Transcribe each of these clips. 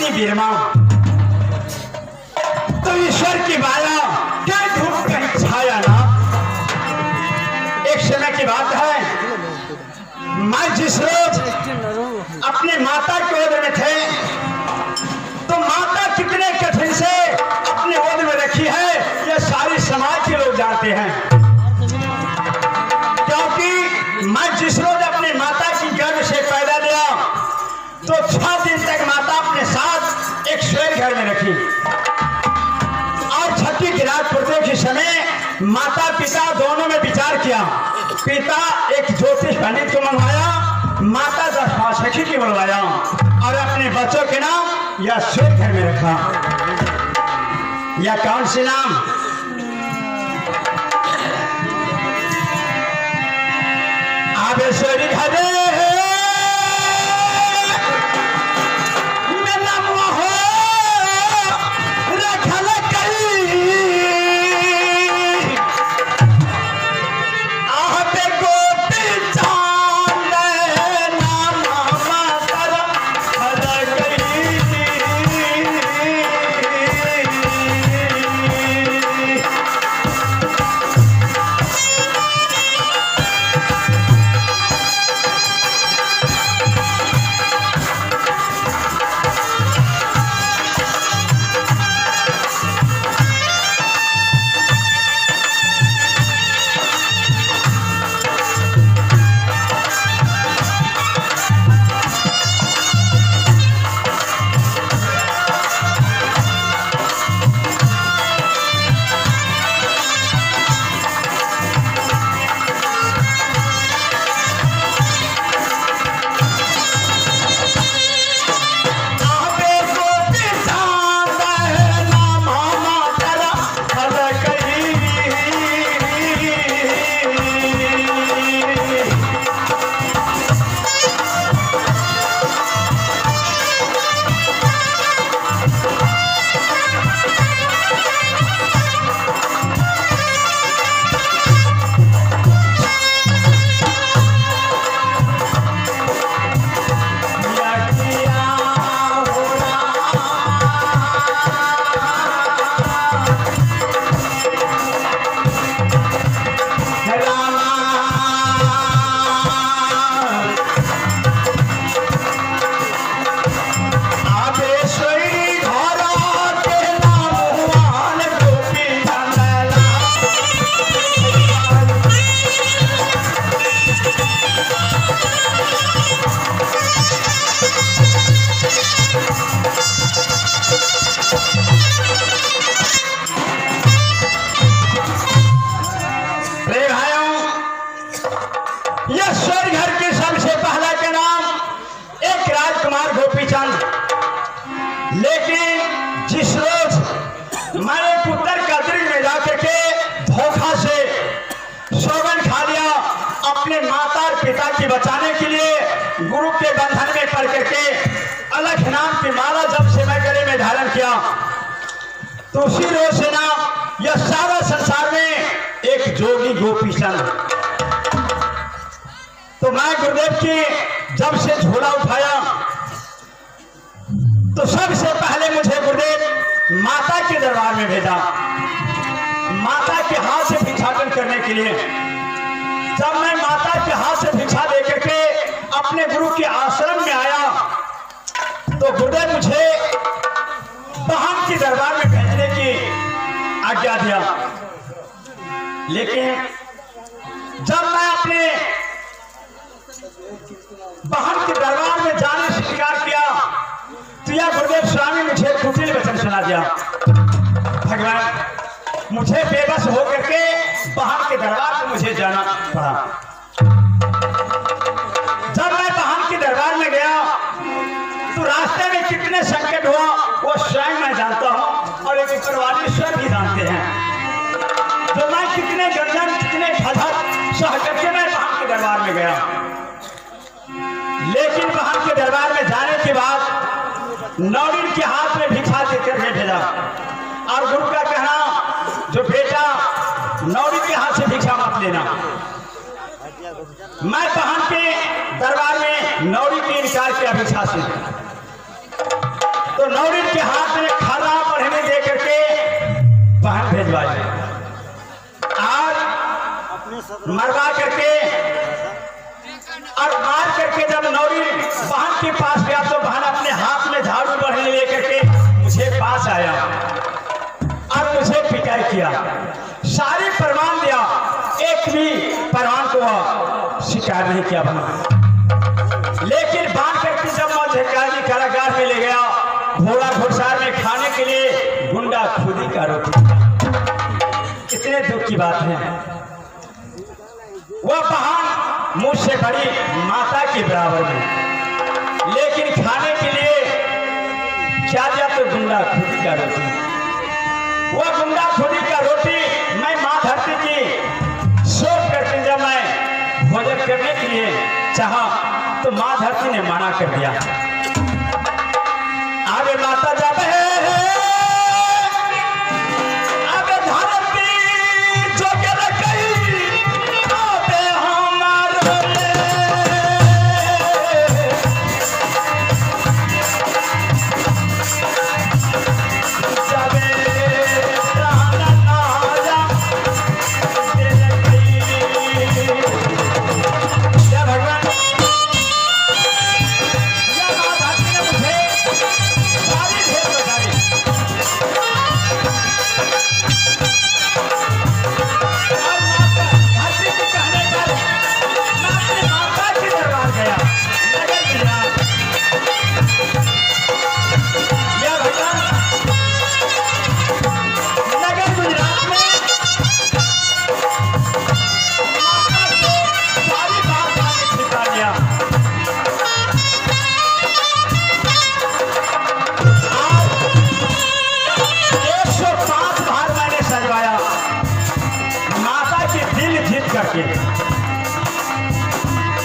की बिरमा। तो ईश्वर की माया क्या धूप कहीं छाया ना। एक समय की बात है, मैं जिस रोज अपने माता के गोद में थे, तो माता कितने कठिन से अपने गोद में रखी है यह सारी समाज के लोग जानते हैं। क्योंकि मैं जिस रोज अपने माता की गर्भ से पैदा लिया, तो 6 दिन तक माता अपने साथ एक शेर घर में रखी। और छठी की रात पड़ते के समय माता पिता दोनों में विचार किया। पिता एक ज्योतिष पंडित को मंगवाया, माता 10 सखी की बुलवाया और अपने बच्चों के नाम यह शेर घर में रखा। यह कौन सी नाम? आबेश्वरी घरे बचाने के लिए गुरु के बंधन में पड़ करके अलख नाम की माला जब से मैं गले में धारण किया, तो उसी रोज से ना यह सारा संसार में एक जोगी गोपी चंद। तो मैं गुरुदेव की जब से झोला उठाया, तो सबसे पहले मुझे गुरुदेव माता के दरबार में भेजा, माता के हाथ से भिक्षाटन करने के लिए। जब मैं माता के हाथ से भिक्षा लेकर के अपने गुरु के आश्रम में आया, तो गुरुदेव मुझे बहन के दरबार में भेजने की आज्ञा दिया। लेकिन जब मैं अपने बहन के दरबार में जाने से स्वीकार किया, तो यह गुरुदेव स्वामी मुझे कुटिल वचन सुना दिया। भगवान, मुझे बेबस होकर के बहन के दरबार में मुझे जाना पड़ा। जब मैं बहन के दरबार में गया, तो रास्ते में कितने संकट हुआ वो स्वयं मैं जानता हूँ, और एक ईश्वर भी जानते हैं। तो मैं कितने गर्जन कितने फजर सह करके मैं बहन के दरबार में गया। लेकिन बहन के दरबार में जाने के बाद नौरीन के हाथ में भिक्षा देकर के भेजा, और गुरु का कहना, जो बेटा नौरी के हाथ से भिक्षा मत लेना। मैं बहन के दरबार में नौरी के इनकार किया भिक्षा से। तो नौरीन के हाथ में खाना पढ़ने दे करके बहन भेजवाई। आज मरवा करके और मार करके जब नौरीन बहन के पास गया तो बहन अपने हाथ में झाड़ू बढ़ने ले करके मुझे पास आया और मुझे पिटाई किया, सारे प्रमाण दिया, एक भी प्रमाण को स्वीकार नहीं किया बहन। लेकिन बांध करके जब मुझे कारागार में ले गया, घोड़ा घुड़सार में खाने के लिए गुंडा खुदी का रोटी। कितने दुख की बात है। वह बहन मुझसे बड़ी माता के बराबर में, लेकिन खाने के लिए क्या दिया तो गुंडा खुदी का रोटी। वह गुंडा खुदी का रोटी मैं माँ धरती की सोच करके जब मैं भोजन करने के लिए चाहा तो माँ धरती ने मना कर दिया। आगे माता जब है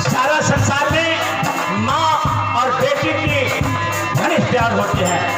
सारा संसार में माँ और बेटी की घनिष्ठ प्यार होते हैं।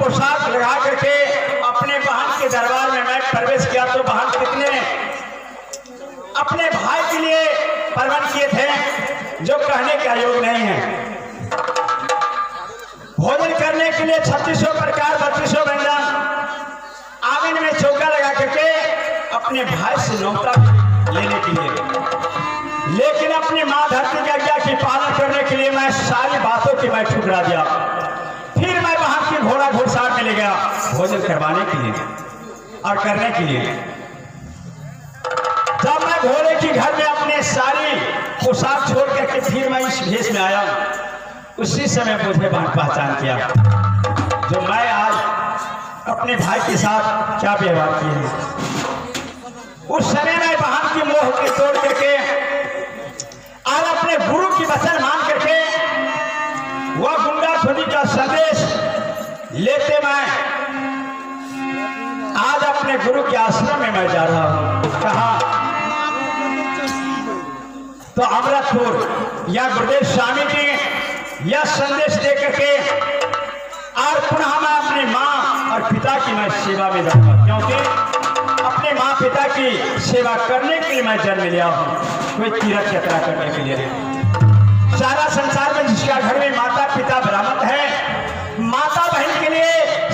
पोशाक लगा करके अपने बहन के दरबार में मैं प्रवेश किया तो बहन कितने अपने भाई के लिए प्रबंध किए थे जो कहने का योग नहीं है। भोजन करने के लिए 3600 प्रकार 3200 व्यंजन आंगन में चौका लगा करके अपने भाई से न्योता लेने के लिए, लेकिन अपनी माँ धरती की आज्ञा की पालन करने के लिए मैं सारी बातों की मैं ठुकरा दिया। फिर मैं वहां की घोड़ा घुड़सार में ले गया भोजन करवाने के लिए और करने के लिए। जब मैं घोड़े के घर में अपने सारी पोशाक छोड़ करके फिर मैं इस भेष में आया, उसी समय मुझे पहचान किया जो मैं आज अपने भाई के साथ क्या व्यवहार किए। उस समय मैं बहन की मोह के तोड़ करके और अपने गुरु की वचन मान करके वह गुंडा खुदी का संदेश लेते मैं आज अपने गुरु के आश्रम में मैं जा रहा हूं। कहा तो अमृतपुर या गुरुदेव स्वामी की यह संदेश दे करके और पुनः मैं अपनी माँ और पिता की मैं सेवा में जाऊंगा, क्योंकि अपने माँ पिता की सेवा करने के लिए मैं जन्म लिया हूँ, कोई तीर्थ यात्रा करने के लिए नहीं। सारा संसार में जिसका घर में माता पिता बरामद है, माता बहन के लिए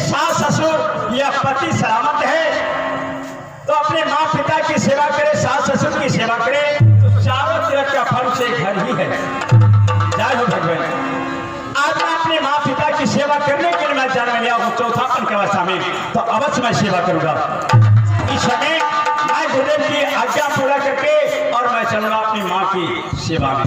सास ससुर या पति सलामत है, तो अपने माँ पिता की सेवा करे, सास ससुर की सेवा करे, तो चारों तीर्थ का फल से घर ही है। जय हो भगवान। आज मैं अपने माँ पिता की सेवा करने के लिए मैं जन्म लिया हूँ चौथापन की अवस्था में, तो अवश्य मैं सेवा करूंगा। इस समय मैं आए गुरुदेव की आज्ञा पूरा करके और मैं चलूंगा अपनी माँ की सेवा में।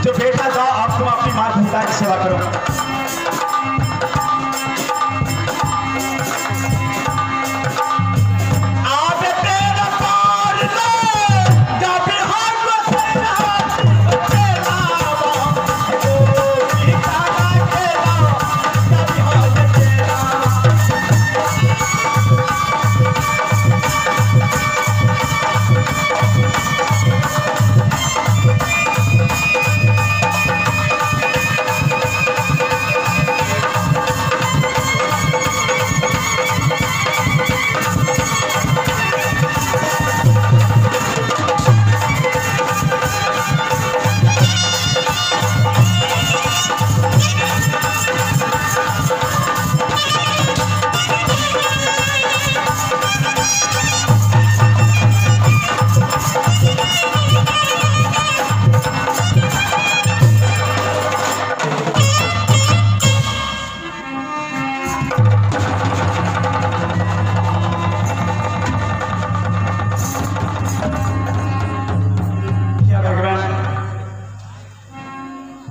जो बेटा जाओ आप तुम अपनी माँ पिता की सेवा करो।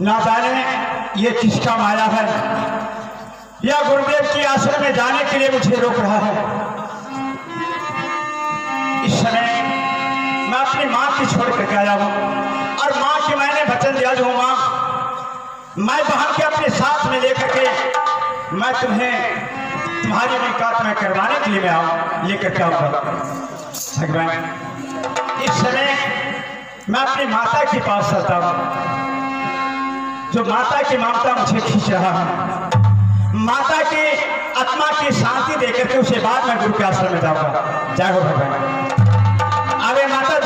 ना जाने ये किसका माया है, या गुरुदेव की आश्रम में जाने के लिए मुझे रोक रहा है। इस समय मैं अपनी माँ की छोड़ करके आया हूँ और माँ की मैंने वचन दिया जो माँ मैं बहन के अपने साथ में लेकर के मैं तुम्हें तुम्हारी मुलाकात में करवाने के लिए मैं आऊँ लेकर के आऊँगा। भगवान इस समय मैं अपनी माता के पास चलता हूँ, जो माता की ममता मुझे खींच रहा है। माता की आत्मा की शांति देकर के उसे बाद में गुरु के आश्रम में जाऊंगा। जय हो भगवान। आगे माता